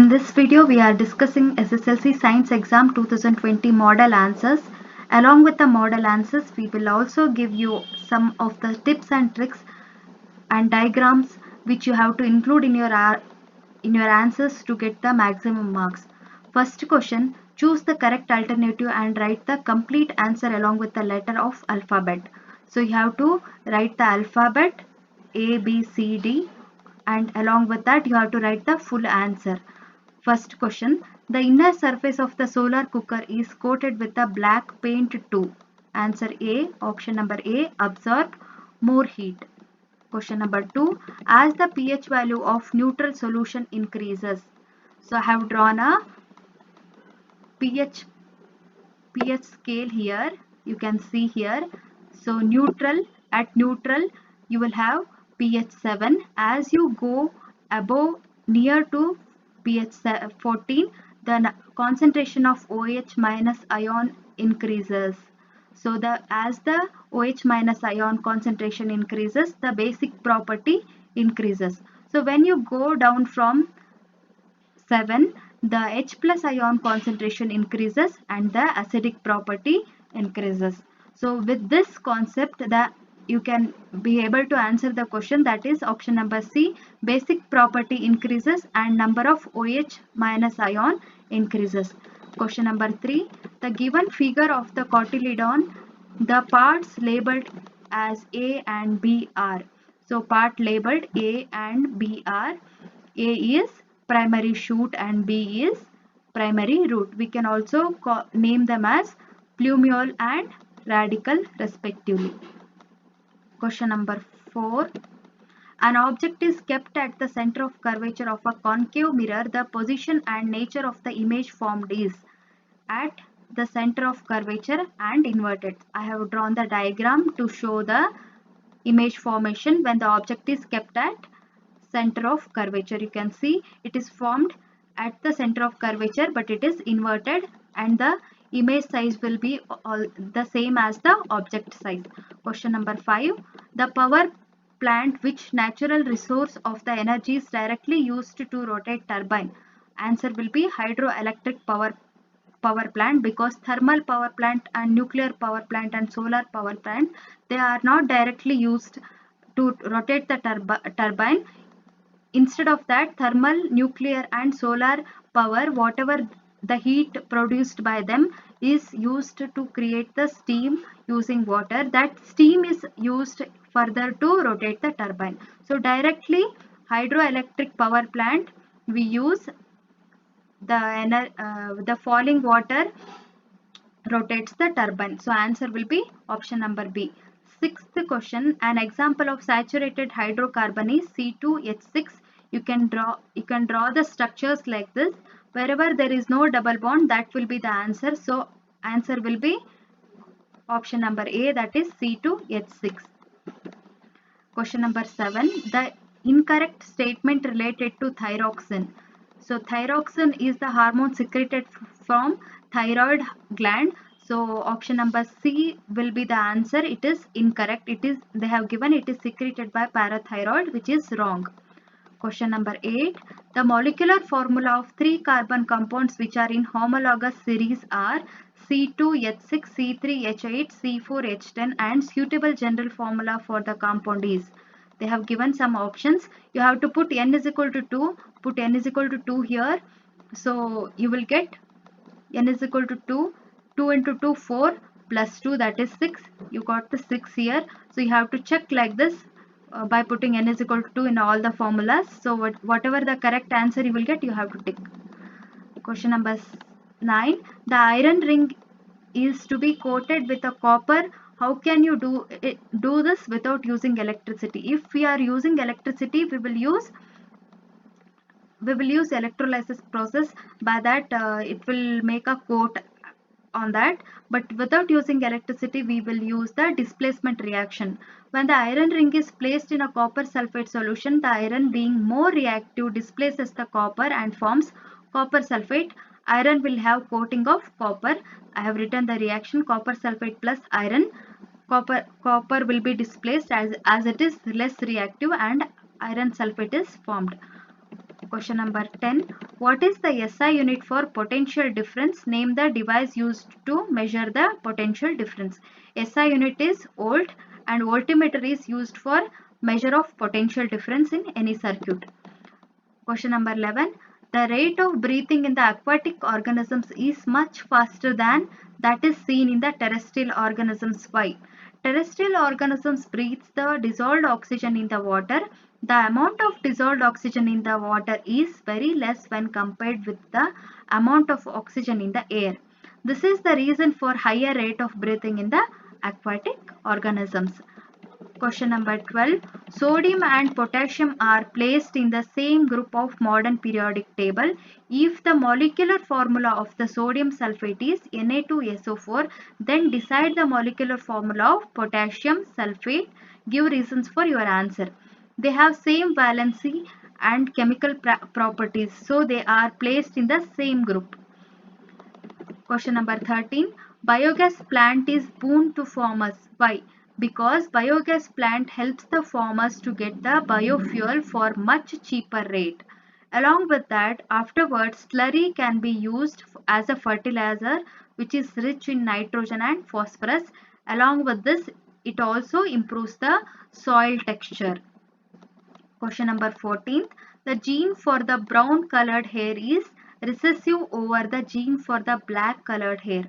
In this video, we are discussing SSLC Science Exam 2020 model answers. Along with the model answers, we will also give you some of the tips and tricks and diagrams which you have to include in your answers to get the maximum marks. First question, choose the correct alternative and write the complete answer along with the letter of alphabet. So you have to write the alphabet A, B, C, D, and along with that you have to write the full answer. First question, the inner surface of the solar cooker is coated with a black paint too. Answer A, option number A, absorb more heat. Question number 2, as the pH value of neutral solution increases. So I have drawn a pH scale here. You can see here. So at neutral you will have pH 7. As you go above near to pH 14, the concentration of OH minus ion increases. So as the OH minus ion concentration increases, the basic property increases. So when you go down from 7, the H plus ion concentration increases and the acidic property increases. So with this concept, you can be able to answer the question, that is option number C, basic property increases and number of OH minus ion increases. Question number 3, the given figure of the cotyledon, the parts labeled as A and B are. So part labeled A and B are, A is primary shoot and B is primary root. We can also name them as plumule and radicle respectively. Question number 4. An object is kept at the center of curvature of a concave mirror. The position and nature of the image formed is at the center of curvature and inverted. I have drawn the diagram to show the image formation when the object is kept at center of curvature. You can see it is formed at the center of curvature, but it is inverted and the image size will be the same as the object size. Question number 5. The power plant which natural resource of the energy is directly used to rotate turbine. Answer will be hydroelectric power plant, because thermal power plant and nuclear power plant and solar power plant, they are not directly used to rotate the turbine. Instead of that, thermal, nuclear and solar power, whatever the heat produced by them is used to create the steam using water. That steam is used further to rotate the turbine. So directly hydroelectric power plant, we use the falling water rotates the turbine. So answer will be option number B. Sixth question, an example of saturated hydrocarbon is C2H6. You can draw the structures like this. Wherever there is no double bond, that will be the answer. So answer will be option number A, that is C2H6. Question number 7, the incorrect statement related to thyroxine. So thyroxine is the hormone secreted from thyroid gland. So option number C will be the answer. It is incorrect. They have given it is secreted by parathyroid, which is wrong. Question number 8. The molecular formula of 3 carbon compounds which are in homologous series are C2H6, C3H8, C4H10, and suitable general formula for the compound is. They have given some options. You have to put n is equal to 2. Put n is equal to 2 here. So you will get n is equal to 2. 2 into 2, 4 plus 2, that is 6. You got the 6 here. So you have to check like this by putting n is equal to 2 in all the formulas. So whatever the correct answer you will get, you have to tick. Question number 9. The iron ring is to be coated with a copper. How can you do this without using electricity? If we are using electricity, we will use electrolysis process. By that it will make a coat on that, but without using electricity we will use the displacement reaction. When the iron ring is placed in a copper sulfate solution, the iron being more reactive displaces the copper and forms copper sulfate. Iron will have coating of copper. I have written the reaction copper sulfate plus iron. Copper will be displaced as it is less reactive and iron sulfate is formed. Question number 10. What is the SI unit for potential difference? Name the device used to measure the potential difference. SI unit is volt and voltmeter is used for measure of potential difference in any circuit. Question number 11. The rate of breathing in the aquatic organisms is much faster than that is seen in the terrestrial organisms. Why? Terrestrial organisms breathe the dissolved oxygen in the water. The amount of dissolved oxygen in the water is very less when compared with the amount of oxygen in the air. This is the reason for higher rate of breathing in the aquatic organisms. Question number 12. Sodium and potassium are placed in the same group of modern periodic table. If the molecular formula of the sodium sulfate is Na2SO4, then decide the molecular formula of potassium sulfate. Give reasons for your answer. They have same valency and chemical properties, so they are placed in the same group. Question number 13. Biogas plant is boon to farmers. Why? Because biogas plant helps the farmers to get the biofuel for much cheaper rate. Along with that, afterwards slurry can be used as a fertilizer which is rich in nitrogen and phosphorus. Along with this, it also improves the soil texture. Question number 14. The gene for the brown colored hair is recessive over the gene for the black colored hair.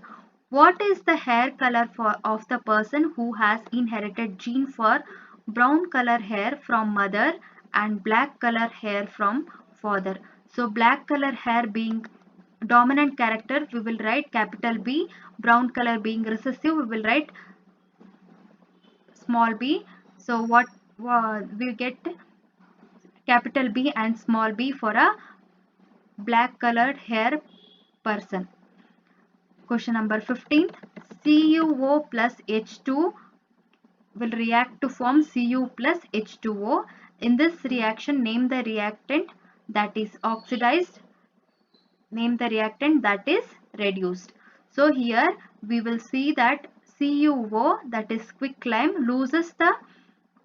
What is the hair color of the person who has inherited gene for brown color hair from mother and black color hair from father? So black color hair being dominant character, we will write capital B. Brown color being recessive, we will write small b. So what we get capital B and small b for a black colored hair person. Question number 15. CuO plus H2 will react to form Cu plus H2O. In this reaction, name the reactant that is oxidized. Name the reactant that is reduced. So here we will see that CuO, that is quicklime, loses the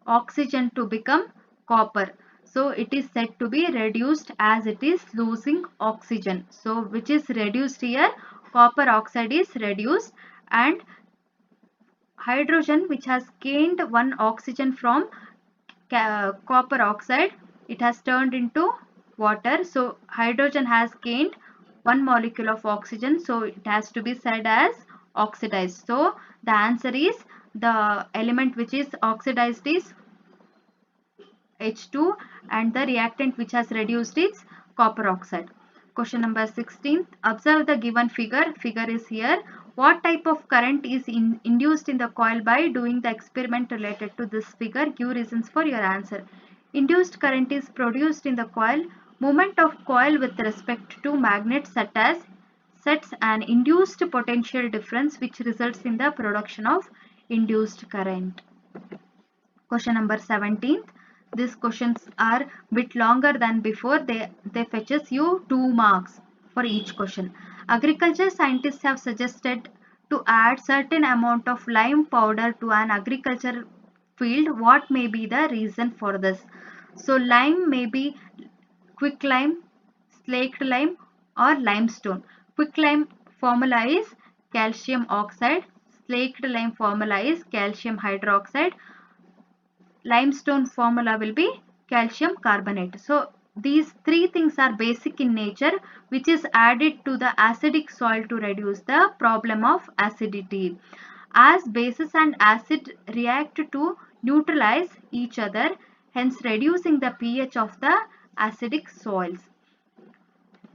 oxygen to become copper. So it is said to be reduced as it is losing oxygen. So which is reduced here? Copper oxide is reduced, and hydrogen which has gained one oxygen from copper oxide, it has turned into water. So hydrogen has gained one molecule of oxygen, so it has to be said as oxidized. So the answer is the element which is oxidized is H2 and the reactant which has reduced is copper oxide. Question number 16. Observe the given figure. Figure is here. What type of current is induced in the coil by doing the experiment related to this figure? Give reasons for your answer. Induced current is produced in the coil. Movement of coil with respect to magnet sets an induced potential difference which results in the production of induced current. Question number 17. These questions are bit longer than before. They fetches you 2 marks for each question. Agriculture scientists have suggested to add certain amount of lime powder to an agriculture field. What may be the reason for this? So lime may be quicklime, slaked lime or limestone. Quicklime formula is calcium oxide. Slaked lime formula is calcium hydroxide. Limestone formula will be calcium carbonate. So these three things are basic in nature, which is added to the acidic soil to reduce the problem of acidity. As bases and acid react to neutralize each other, hence reducing the pH of the acidic soils.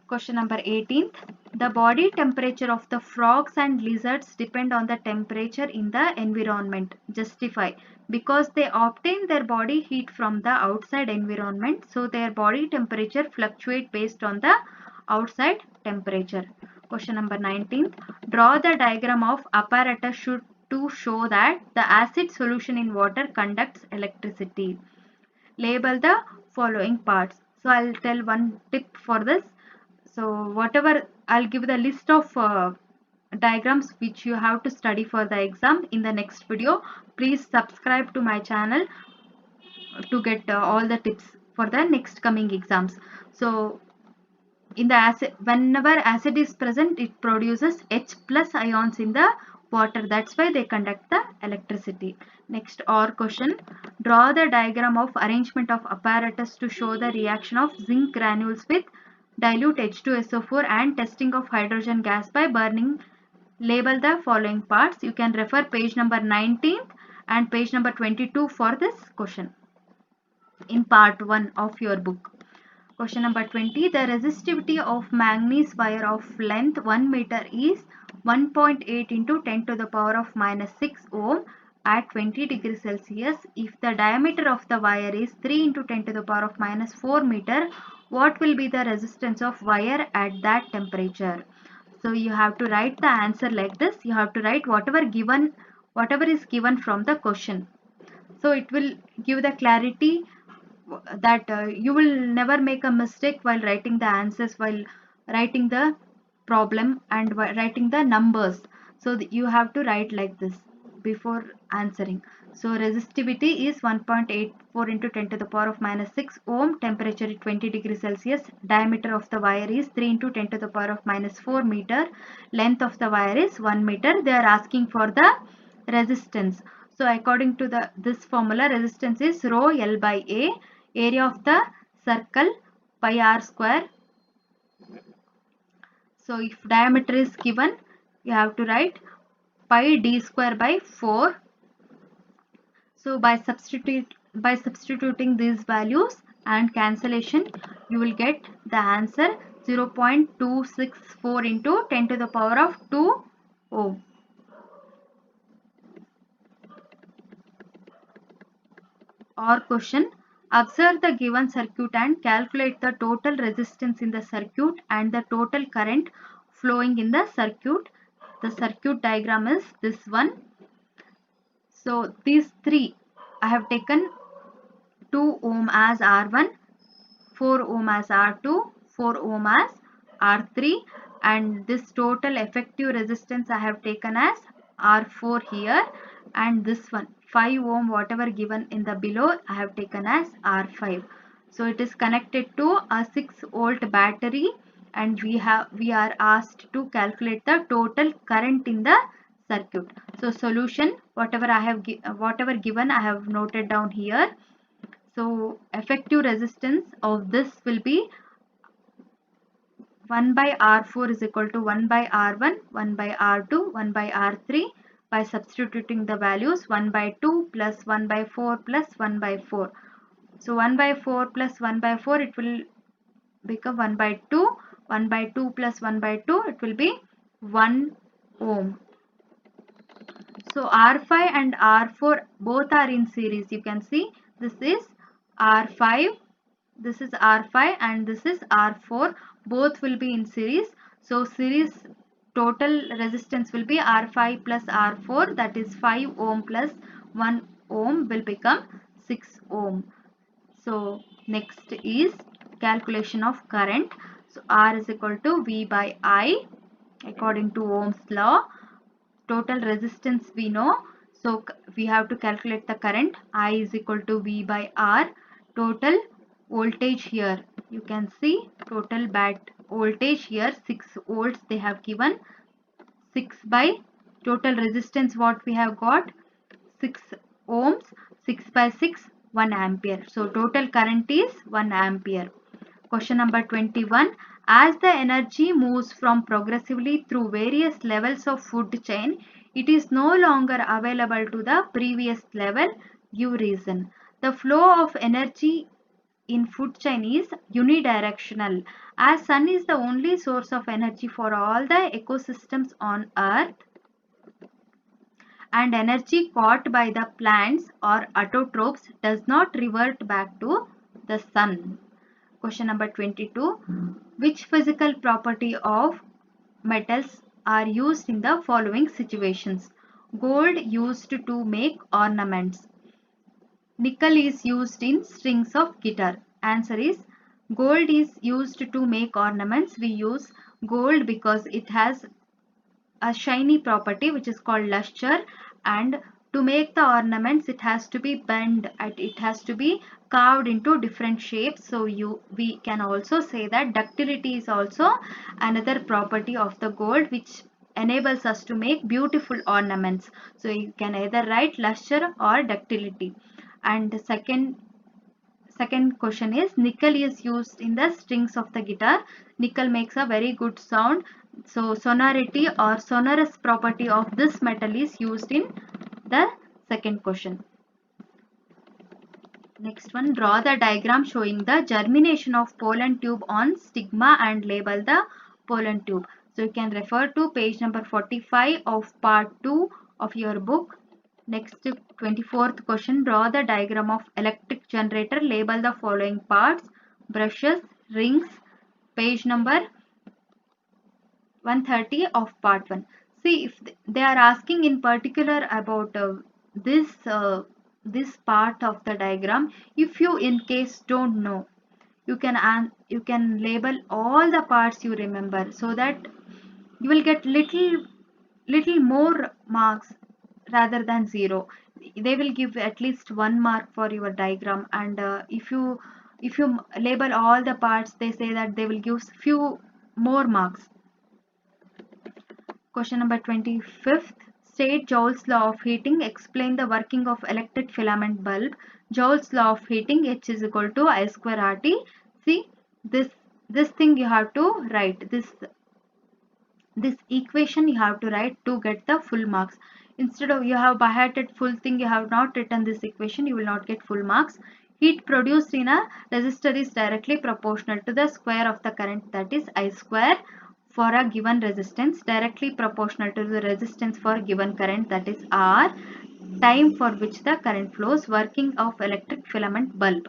Question number 18. The body temperature of the frogs and lizards depend on the temperature in the environment. Justify. Because they obtain their body heat from the outside environment, so their body temperature fluctuate based on the outside temperature. Question number 19. Draw the diagram of apparatus to show that the acid solution in water conducts electricity. Label the following parts. So I'll tell one tip for this. So whatever, I'll give the list of diagrams which you have to study for the exam in the next video. Please subscribe to my channel to get all the tips for the next coming exams. So in the acid, whenever acid is present, it produces H plus ions in the water. That's why they conduct the electricity. Next, or question, draw the diagram of arrangement of apparatus to show the reaction of zinc granules with dilute H2SO4 and testing of hydrogen gas by burning. Label the following parts. You can refer page number 19 and page number 22 for this question in part 1 of your book. Question number 20. The resistivity of manganese wire of length 1 meter is 1.8 into 10 to the power of minus 6 ohm at 20 degrees Celsius. If the diameter of the wire is 3 into 10 to the power of minus 4 meter, what will be the resistance of wire at that temperature? So you have to write the answer like this. You have to write whatever is given from the question. So it will give the clarity that you will never make a mistake while writing the answers, while writing the problem and writing the numbers. So you have to write like this before answering. So resistivity is 1.84 into 10 to the power of minus 6 ohm, temperature is 20 degrees Celsius, diameter of the wire is 3 into 10 to the power of minus 4 meter, length of the wire is 1 meter. They are asking for the resistance. So according to this formula, resistance is rho L by A, area of the circle pi r square. So if diameter is given, you have to write pi d square by 4. So by substituting these values and cancellation, you will get the answer 0.264 into 10 to the power of 2 ohm. Or question, observe the given circuit and calculate the total resistance in the circuit and the total current flowing in the circuit. The circuit diagram is this one. So these three, I have taken 2 ohm as R1, 4 ohm as R2, 4 ohm as R3, and this total effective resistance I have taken as R4 here, and this one 5 ohm whatever given in the below I have taken as R5. So it is connected to a 6 volt battery, and we are asked to calculate the total current in the circuit. So solution, whatever given I have noted down here. So effective resistance of this will be 1 by R4 is equal to 1 by R1, 1 by R2, 1 by R3. By substituting the values, 1 by 2 plus 1 by 4 plus 1 by 4. So 1 by 4 plus 1 by 4, it will become 1 by 2. 1 by 2 plus 1 by 2, it will be 1 ohm. So R5 and R4 both are in series. You can see this is R5, this is R5 and this is R4. Both will be in series. So series total resistance will be R5 plus R4, that is 5 ohm plus 1 ohm will become 6 ohm. So next is calculation of current. So R is equal to V by I according to Ohm's law. Total resistance we know, so we have to calculate the current. I is equal to V by R. Total voltage here, you can see total voltage here 6 volts they have given. 6 by total resistance what we have got 6 ohms, 6 by 6 1 ampere. So total current is 1 ampere. Question number 21. As the energy moves from progressively through various levels of food chain, it is no longer available to the previous level. Give reason. The flow of energy in food chain is unidirectional, as sun is the only source of energy for all the ecosystems on earth, and energy caught by the plants or autotrophs does not revert back to the sun. Question number 22. Which physical property of metals are used in the following situations? Gold used to make ornaments. Nickel is used in strings of guitar. Answer is gold is used to make ornaments. We use gold because it has a shiny property which is called luster, and To make the ornaments, it has to be bent and it has to be carved into different shapes. So we can also say that ductility is also another property of the gold which enables us to make beautiful ornaments. So you can either write luster or ductility. And the second question is, nickel is used in the strings of the guitar. Nickel makes a very good sound. So sonority or sonorous property of this metal is used in the second question. Next one, draw the diagram showing the germination of pollen tube on stigma and label the pollen tube. So you can refer to page number 45 of part 2 of your book. Next, 24th question, draw the diagram of electric generator. Label the following parts: brushes, rings, page number 130 of part 1. See, if they are asking in particular about this part of the diagram, if you in case don't know, you can label all the parts you remember, so that you will get little more marks rather than 0. They will give at least 1 mark for your diagram, and if you label all the parts, they say that they will give few more marks. Question number 25th. State Joule's law of heating. Explain the working of electric filament bulb. Joule's law of heating, H is equal to I square RT. See, this thing you have to write. This equation you have to write to get the full marks. Instead of you have by hearted full thing, you have not written this equation, you will not get full marks. Heat produced in a resistor is directly proportional to the square of the current, that is I square, for a given resistance, directly proportional to the resistance for given current, that is R, time for which the current flows. Working of electric filament bulb.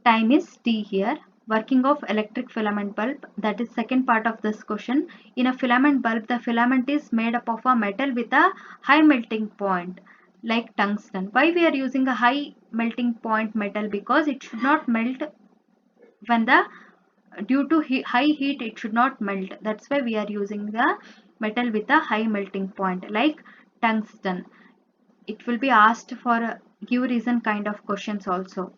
Time is T here. Working of electric filament bulb, that is second part of this question. In a filament bulb, the filament is made up of a metal with a high melting point like tungsten. Why we are using a high melting point metal? Because it should not melt when the due to high heat, it should not melt. That's why we are using the metal with a high melting point like tungsten. It will be asked for give reason kind of questions also.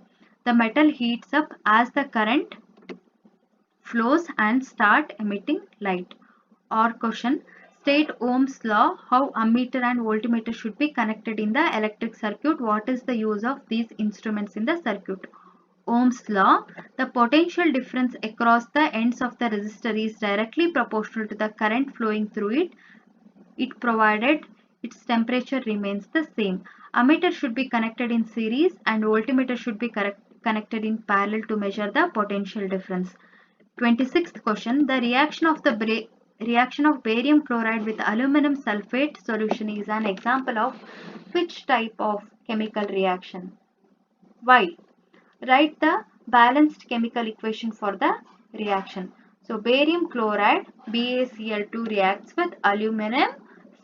The metal heats up as the current flows and start emitting light. Or question, state Ohm's law, how ammeter and voltmeter should be connected in the electric circuit. What is the use of these instruments in the circuit? Ohm's law, the potential difference across the ends of the resistor is directly proportional to the current flowing through it provided its temperature remains the same. Ammeter should be connected in series and voltmeter should be connected in parallel to measure the potential difference. 26th question, the reaction of barium chloride with aluminum sulfate solution is an example of which type of chemical reaction? Why? Write the balanced chemical equation for the reaction. So barium chloride BaCl2 reacts with aluminum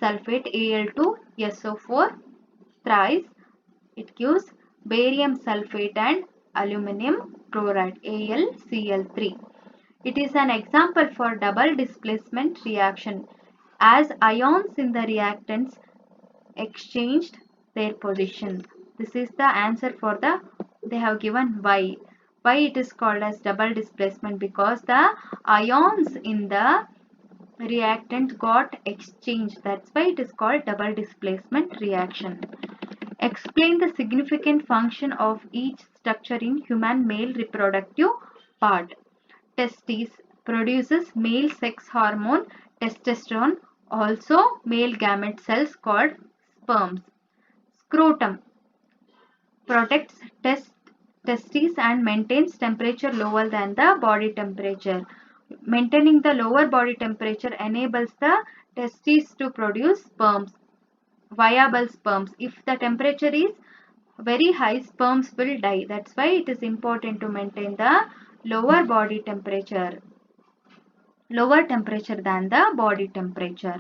sulfate Al2SO4 thrice. It gives barium sulfate and aluminum chloride AlCl3. It is an example for double displacement reaction as ions in the reactants exchanged their position. This is the answer for the, they have given why. Why it is called as double displacement? Because the ions in the reactant got exchanged. That's why it is called double displacement reaction. Explain the significant function of each structure in human male reproductive part. Testes produces male sex hormone testosterone, also male gamete cells called sperms. Scrotum protects testes and maintains temperature lower than the body temperature. Maintaining the lower body temperature enables the testes to produce sperms, viable sperms. If the temperature is very high, sperms will die. That's why it is important to maintain the lower body temperature, lower temperature than the body temperature.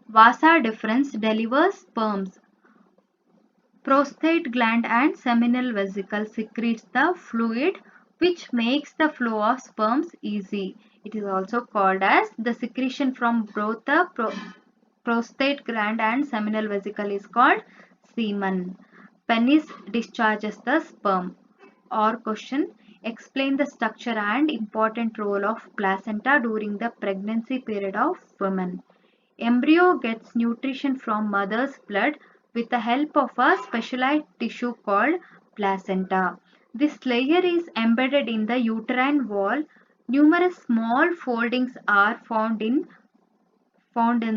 Vasa deferens delivers sperms. Prostate gland and seminal vesicle secretes the fluid which makes the flow of sperms easy. It is also called as the secretion from both the prostate gland and seminal vesicle is called semen. Penis discharges the sperm. Or question, explain the structure and important role of placenta during the pregnancy period of women. Embryo gets nutrition from mother's blood with the help of a specialized tissue called placenta. This layer is embedded in the uterine wall. Numerous small foldings are found in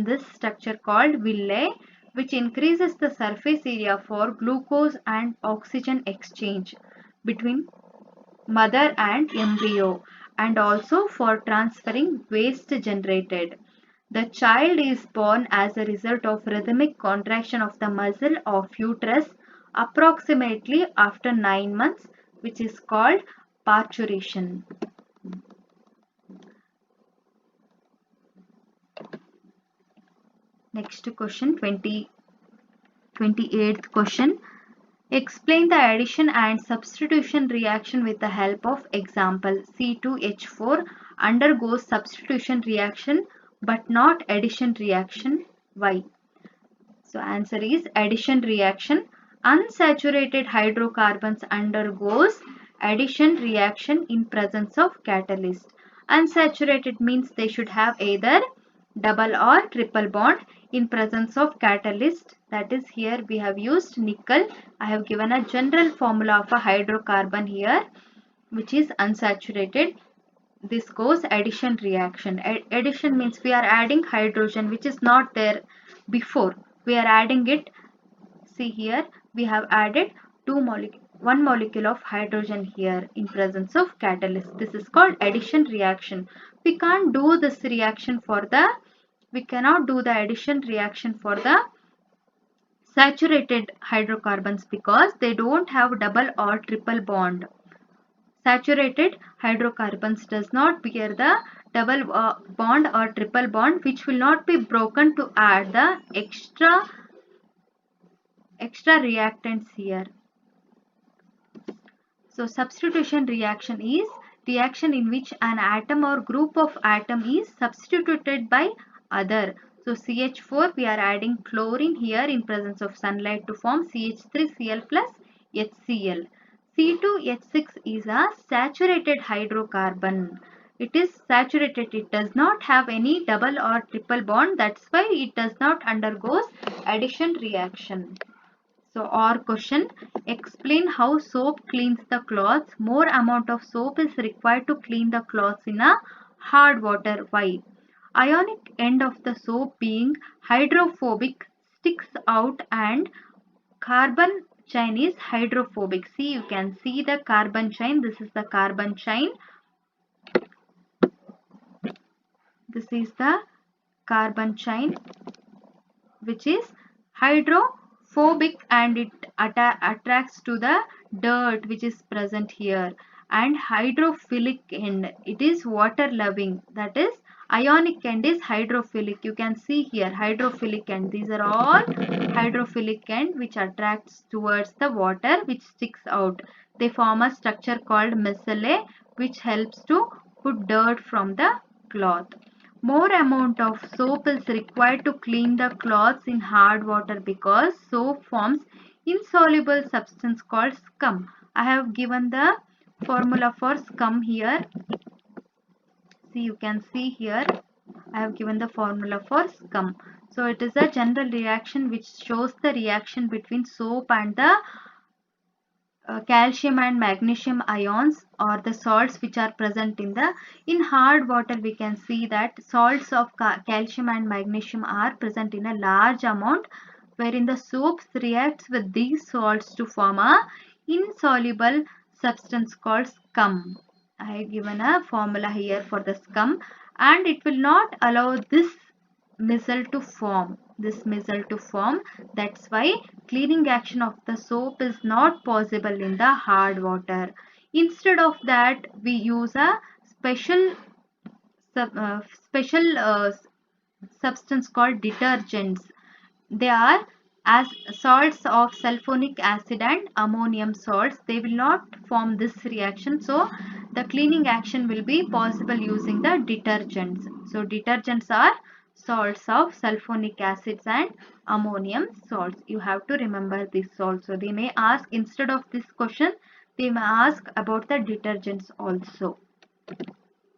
this structure called villi, which increases the surface area for glucose and oxygen exchange between mother and embryo, and also for transferring waste generated. The child is born as a result of rhythmic contraction of the muscle of uterus approximately after 9 months, which is called parturition. Next question, 28th question. Explain the addition and substitution reaction with the help of example. C2H4 undergoes substitution reaction but not addition reaction. Why? So answer is addition reaction. Unsaturated hydrocarbons undergoes addition reaction in presence of catalyst. Unsaturated means they should have either double or triple bond in presence of catalyst. That is, here we have used nickel. I have given a general formula of a hydrocarbon here, which is unsaturated. This goes addition reaction. Addition means we are adding hydrogen which is not there before. We are adding it. See here, we have added one molecule of hydrogen here in presence of catalyst. This is called addition reaction. We cannot do the addition reaction for the saturated hydrocarbons because they don't have double or triple bond. Saturated hydrocarbons does not bear the double bond or triple bond, which will not be broken to add the extra reactants here. So substitution reaction is reaction in which an atom or group of atom is substituted by other. So CH4, we are adding chlorine here in presence of sunlight to form CH3Cl plus HCl. C2H6 is a saturated hydrocarbon. It is saturated. It does not have any double or triple bond. That's why it does not undergoes addition reaction. So or question, explain how soap cleans the clothes. More amount of soap is required to clean the clothes in a hard water. Why? Ionic end of the soap being hydrophobic sticks out and carbon chain is hydrophobic. See, you can see the carbon chain. This is the carbon chain. This is the carbon chain which is hydrophobic and it attracts to the dirt which is present here. And hydrophilic end, it is water loving. That is, ionic end is hydrophilic. You can see here hydrophilic end. These are all hydrophilic end which attracts towards the water which sticks out. They form a structure called micelle which helps to put dirt from the cloth. More amount of soap is required to clean the clothes in hard water because soap forms insoluble substance called scum. I have given the formula for scum here. See, you can see here I have given the formula for scum. So it is a general reaction which shows the reaction between soap and the calcium and magnesium ions or the salts which are present in hard water. We can see that salts of calcium and magnesium are present in a large amount, wherein the soap reacts with these salts to form a insoluble substance called scum. I have given a formula here for the scum, and it will not allow this micelle to form. That's why cleaning action of the soap is not possible in the hard water. Instead of that, we use a special substance called detergents. They are as salts of sulfonic acid and ammonium salts. They will not form this reaction, so the cleaning action will be possible using the detergents. So detergents are salts of sulfonic acids and ammonium salts. You have to remember this also. They may ask, instead of this question, they may ask about the detergents also.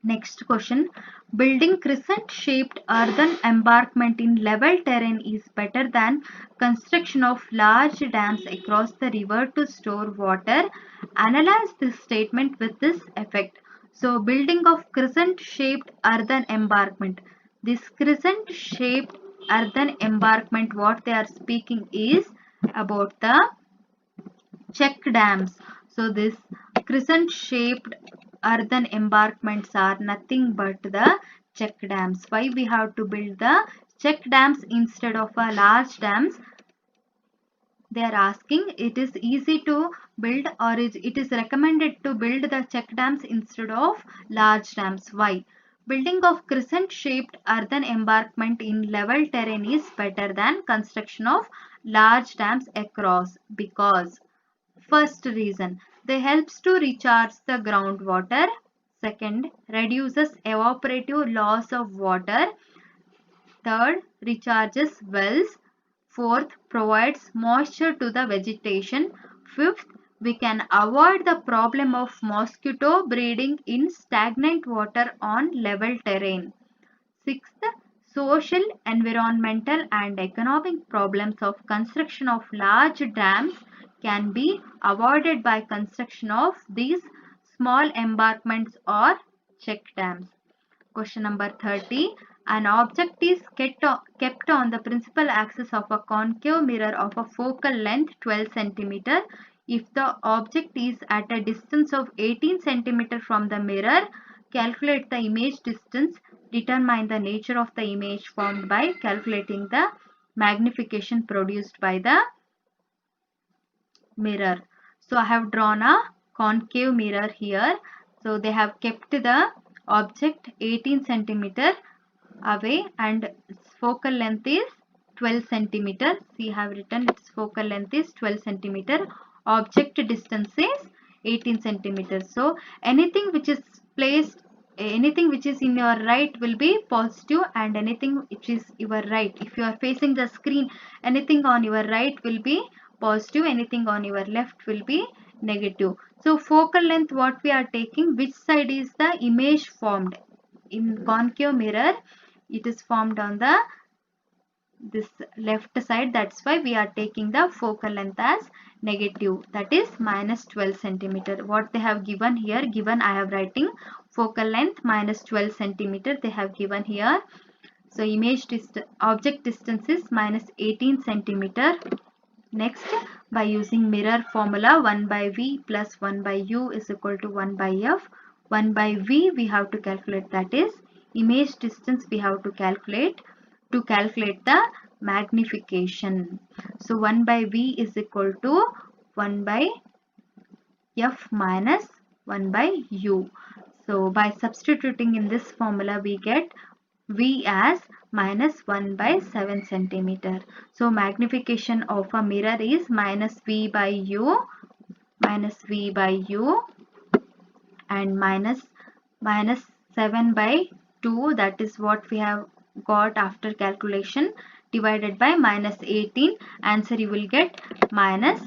Next question. Building crescent shaped earthen embankment in level terrain is better than construction of large dams across the river to store water. Analyze this statement with this effect. So building of crescent shaped earthen embankment. This crescent shaped earthen embankment, what they are speaking is about the check dams. So this crescent shaped earthen embankments are nothing but the check dams. Why we have to build the check dams instead of a large dams? They are asking, it is easy to build, or it is recommended to build the check dams instead of large dams. Why? Building of crescent shaped earthen embankment in level terrain is better than construction of large dams across, because first reason, they helps to recharge the groundwater. Second, reduces evaporative loss of water. Third, recharges wells. Fourth, provides moisture to the vegetation. Fifth, we can avoid the problem of mosquito breeding in stagnant water on level terrain. Sixth, social, environmental and economic problems of construction of large dams can be avoided by construction of these small embankments or check dams. Question number 30. An object is kept on the principal axis of a concave mirror of a focal length 12 cm. If the object is at a distance of 18 cm from the mirror, calculate the image distance. Determine the nature of the image formed by calculating the magnification produced by the mirror. So I have drawn a concave mirror here. So they have kept the object 18 centimeter away and its focal length is 12 centimeter. See, I have written its focal length is 12 centimeter. Object distance is 18 centimeters. So anything which is placed, anything which is in your right will be positive, and anything which is your right, if you are facing the screen, anything on your right will be positive, anything on your left will be negative. So focal length, what we are taking, which side is the image formed? In concave mirror, it is formed on the this left side. That's why we are taking the focal length as negative, that is minus 12 centimeter. What they have given here, given I have writing focal length minus 12 centimeter they have given here. So image object distance is minus 18 centimeter. Next, by using mirror formula, 1 by v plus 1 by u is equal to 1 by f. 1 by v we have to calculate, that is image distance we have to calculate the magnification. So 1 by v is equal to 1 by f minus 1 by u. So by substituting in this formula we get v as minus 1 by 7 centimeter. So magnification of a mirror is minus v by u and minus 7 by 2, that is what we have got after calculation, divided by minus 18. Answer you will get minus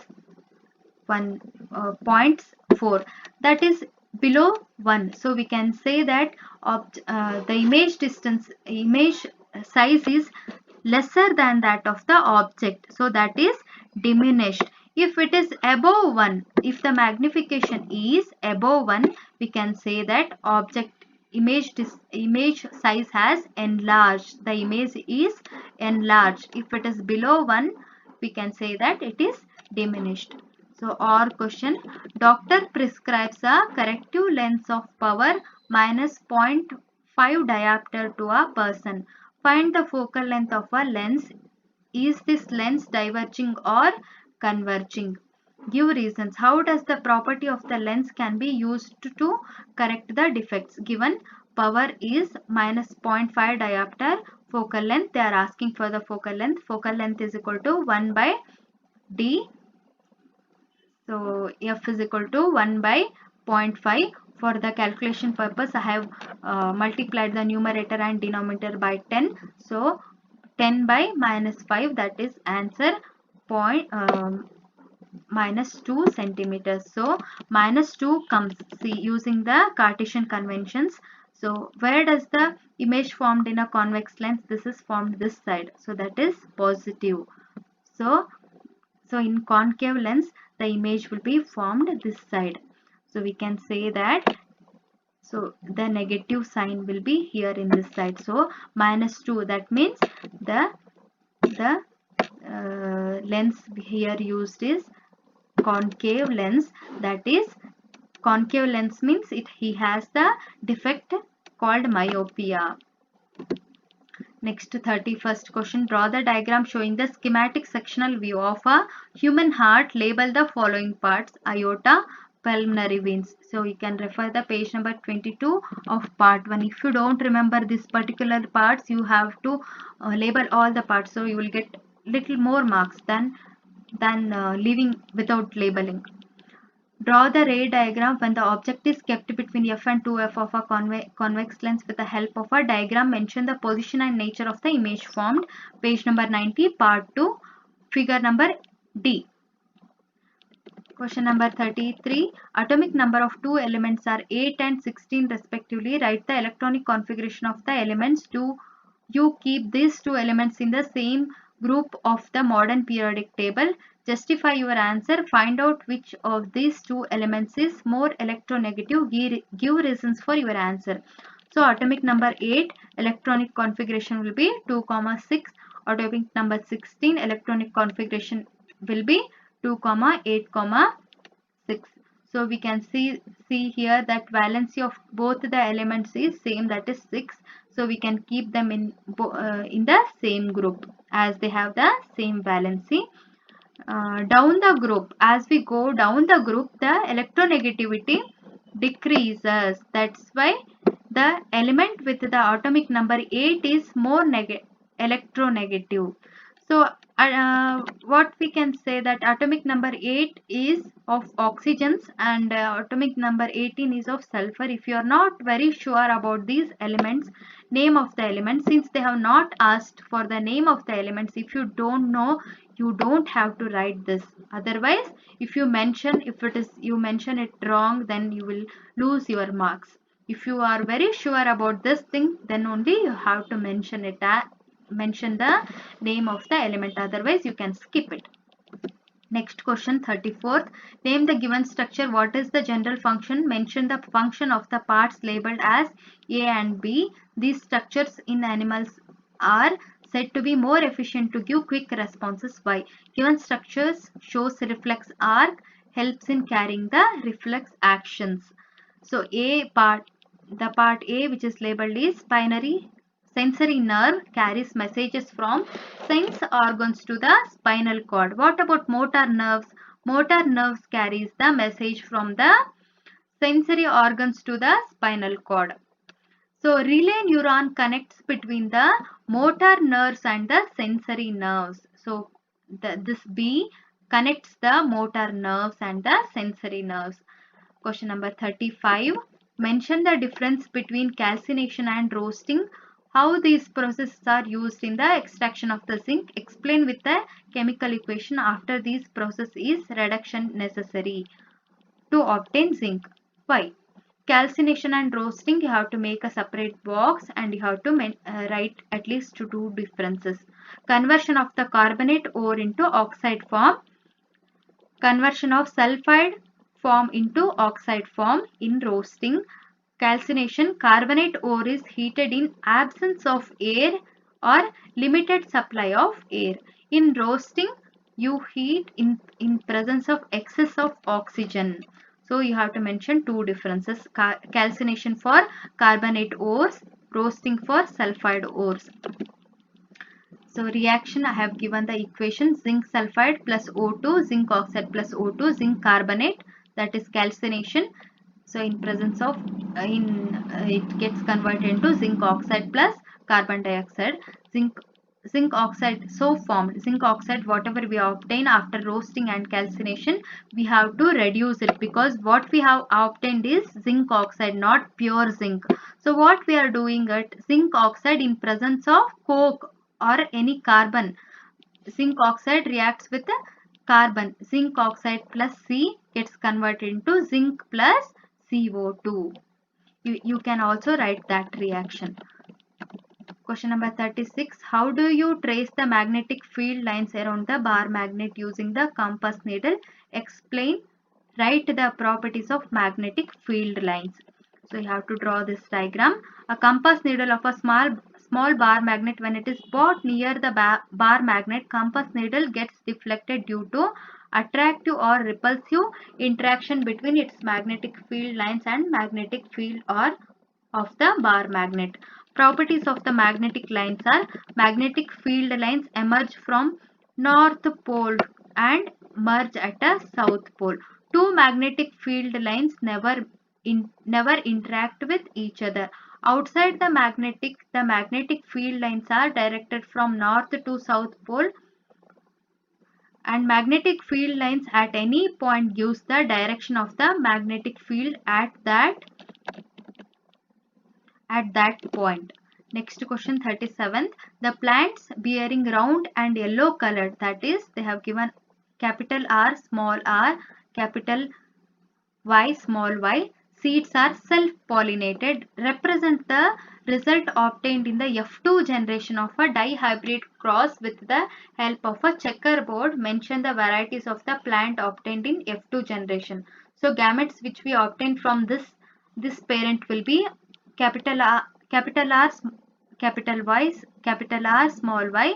1.4, that is below 1. So we can say that the image size is lesser than that of the object, so that is diminished. If it is above 1, if the magnification is above 1, we can say that image size has enlarged, the image is enlarged. If it is below 1, we can say that it is diminished. So our question, doctor prescribes a corrective lens of power minus 0.5 diopter to a person. Find the focal length of a lens. Is this lens diverging or converging? Give reasons. How does the property of the lens can be used to correct the defects? Given power is minus 0.5 diopter, focal length, they are asking for the focal length. Focal length is equal to 1 by d. So f is equal to 1 by 0.5. for the calculation purpose I have multiplied the numerator and denominator by 10. So 10 by minus 5, that is answer point minus 2 centimeters. So minus 2 comes, see, using the Cartesian conventions. So where does the image formed in a convex lens? This is formed this side, so that is positive. So in concave lens the image will be formed this side, so we can say that, so the negative sign will be here in this side. So minus 2, that means the lens here used is concave lens, that is concave lens means he has the defect called myopia. Next, 31st question. Draw the diagram showing the schematic sectional view of a human heart. Label the following parts: aorta, pulmonary veins. So you can refer the page number 22 of part 1. If you don't remember this particular parts, you have to label all the parts. So you will get little more marks than leaving without labeling. Draw the ray diagram when the object is kept between f and 2f of a convex lens with the help of a diagram. Mention the position and nature of the image formed. Page number 90, part 2, figure number D. Question number 33. Atomic number of two elements are 8 and 16 respectively. Write the electronic configuration of the elements. Do you keep these two elements in the same group of the modern periodic table? Justify your answer. Find out which of these two elements is more electronegative. Give reasons for your answer. So atomic number 8, electronic configuration will be 2, 6. Atomic number 16, electronic configuration will be 2, 8, 6. So we can see here that valency of both the elements is same, that is 6. So we can keep them in the same group as they have the same valency. Down the group, as we go down the group, the electronegativity decreases. That's why the element with the atomic number 8 is more electronegative. So what we can say, that atomic number 8 is of oxygens and atomic number 18 is of sulfur. If you are not very sure about these elements, name of the elements, since they have not asked for the name of the elements, if you don't know, you don't have to write this. Otherwise, if you mention it wrong, then you will lose your marks. If you are very sure about this thing, then only you have to mention the name of the element. Otherwise, you can skip it. Next question, 34th. Name the given structure. What is the general function? Mention the function of the parts labeled as A and B. These structures in animals are said to be more efficient to give quick responses. Why? Given structures shows reflex arc, helps in carrying the reflex actions. So the part A, which is labeled is sensory nerve, carries messages from sense organs to the spinal cord. What about motor nerves? Motor nerves carries the message from the sensory organs to the spinal cord. So relay neuron connects between the motor nerves and the sensory nerves. So this B connects the motor nerves and the sensory nerves. Question number 35. Mention the difference between calcination and roasting. How these processes are used in the extraction of the zinc. Explain with the chemical equation after this process is reduction necessary to obtain zinc. Why? Calcination and roasting, you have to make a separate box and you have to write at least two differences. Conversion of the carbonate ore into oxide form. Conversion of sulfide form into oxide form in roasting. Calcination, carbonate ore is heated in absence of air or limited supply of air. In roasting, you heat in presence of excess of oxygen. So you have to mention two differences. Calcination for carbonate ores, roasting for sulfide ores. So reaction, I have given the equation: zinc sulfide plus O2, zinc oxide plus O2, zinc carbonate, that is calcination. So in presence of it gets converted into zinc oxide plus carbon dioxide. Zinc zinc oxide so formed. Zinc oxide, whatever we obtain after roasting and calcination, we have to reduce it, because what we have obtained is zinc oxide, not pure zinc. So what we are doing at zinc oxide in presence of coke or any carbon, zinc oxide reacts with the carbon. Zinc oxide plus C gets converted into zinc plus CO2. You can also write that reaction. Question number 36. How do you trace the magnetic field lines around the bar magnet using the compass needle? Explain. Write the properties of magnetic field lines. So you have to draw this diagram. A compass needle of a small bar magnet, when it is brought near the bar magnet, compass needle gets deflected due to attractive or repulsive interaction between its magnetic field lines and magnetic field or of the bar magnet. Properties of the magnetic lines are: magnetic field lines emerge from north pole and merge at a south pole. Two magnetic field lines never interact with each other. Outside the magnetic field lines are directed from north to south pole, and magnetic field lines at any point gives the direction of the magnetic field at that point. Next question 37th. The plants bearing round and yellow colored, that is, they have given capital R, small r, capital Y, small y, seeds are self-pollinated, represent the result obtained in the F2 generation of a dihybrid cross. With the help of a checkerboard, mention the varieties of the plant obtained in F2 generation. So gametes which we obtain from this parent will be capital R, capital R, capital Y, capital R, small y,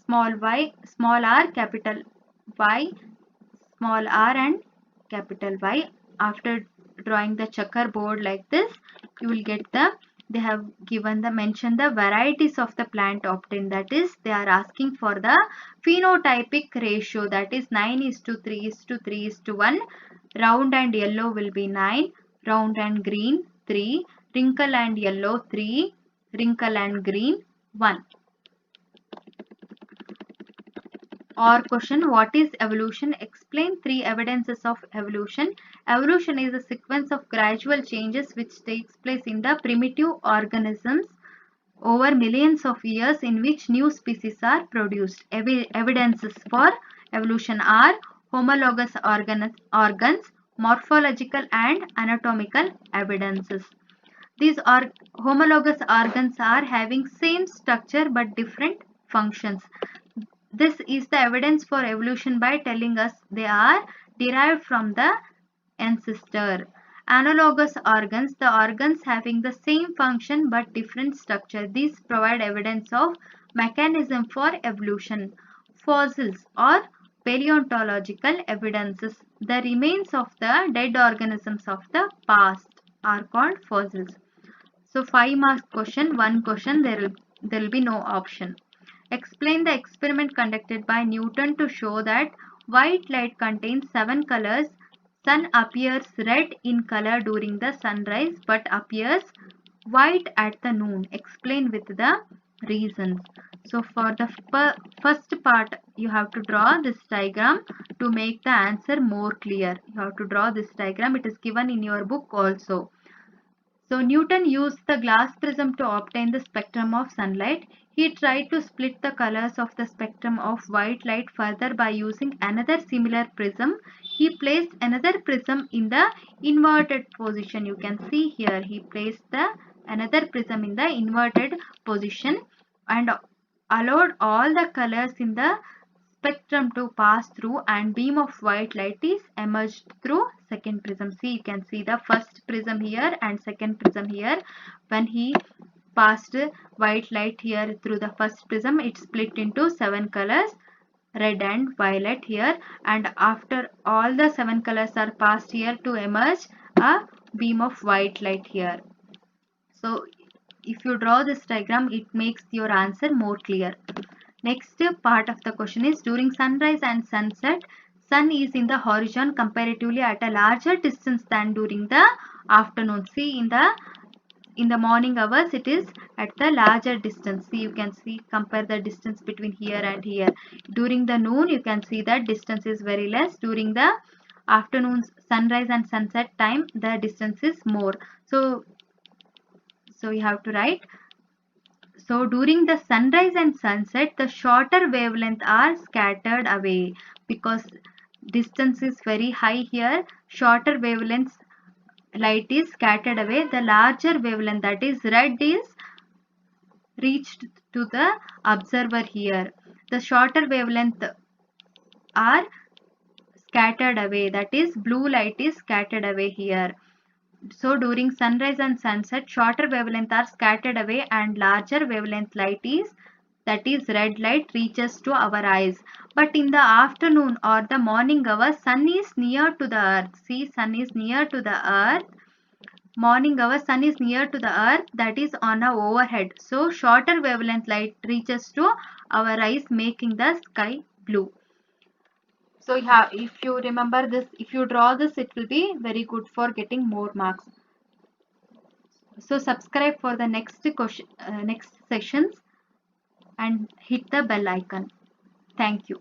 small r, capital Y, small r, and capital Y. After drawing the checkerboard like this, you will get they have given mention the varieties of the plant obtained, that is, they are asking for the phenotypic ratio, that is 9:3:3:1. Round and yellow will be 9, round and green 3, wrinkle and yellow 3, wrinkle and green 1. Or question, what is evolution? Explain three evidences of evolution. Evolution is a sequence of gradual changes which takes place in the primitive organisms over millions of years, in which new species are produced. Evidences for evolution are homologous organs, morphological and anatomical evidences. These homologous organs are having same structure but different functions. This is the evidence for evolution by telling us they are derived from the ancestor. Analogous organs, the organs having the same function but different structure. These provide evidence of mechanism for evolution. Fossils or paleontological evidences. The remains of the dead organisms of the past are called fossils. So 5 marks question, one question, there will be no option. Explain the experiment conducted by Newton to show that white light contains 7 colors. Sun appears red in color during the sunrise but appears white at the noon. Explain with the reasons. So for the first part, you have to draw this diagram to make the answer more clear. You have to draw this diagram. It is given in your book also. So Newton used the glass prism to obtain the spectrum of sunlight. He tried to split the colors of the spectrum of white light further by using another similar prism. He placed another prism in the inverted position. You can see here he placed another prism in the inverted position and allowed all the colors in the spectrum to pass through, and beam of white light is emerged through second prism. See, you can see the first prism here and second prism here. When he passed white light here through the first prism, it split into 7 colors, red and violet here, and after all the 7 colors are passed here to emerge a beam of white light here. So if you draw this diagram, it makes your answer more clear. Next part of the question is, during sunrise and sunset, sun is in the horizon comparatively at a larger distance than during the afternoon. See, in the in the morning hours it is at the larger distance. See, you can see, compare the distance between here and here. During the noon you can see that distance is very less. During the afternoon sunrise and sunset time the distance is more. So you have to write. So during the sunrise and sunset, the shorter wavelength are scattered away because distance is very high here. Shorter wavelengths light is scattered away. The larger wavelength, that is red, is reached to the observer here. The shorter wavelength are scattered away, that is blue light is scattered away here. So during sunrise and sunset, shorter wavelength are scattered away and larger wavelength light is, that is red light, reaches to our eyes. But in the afternoon or the morning hour, sun is near to the earth. See, sun is near to the earth. Morning hour, sun is near to the earth, that is on a overhead. So shorter wavelength light reaches to our eyes, making the sky blue. So yeah, if you remember this, if you draw this, it will be very good for getting more marks. So subscribe for the next question, next sessions, and hit the bell icon. Thank you.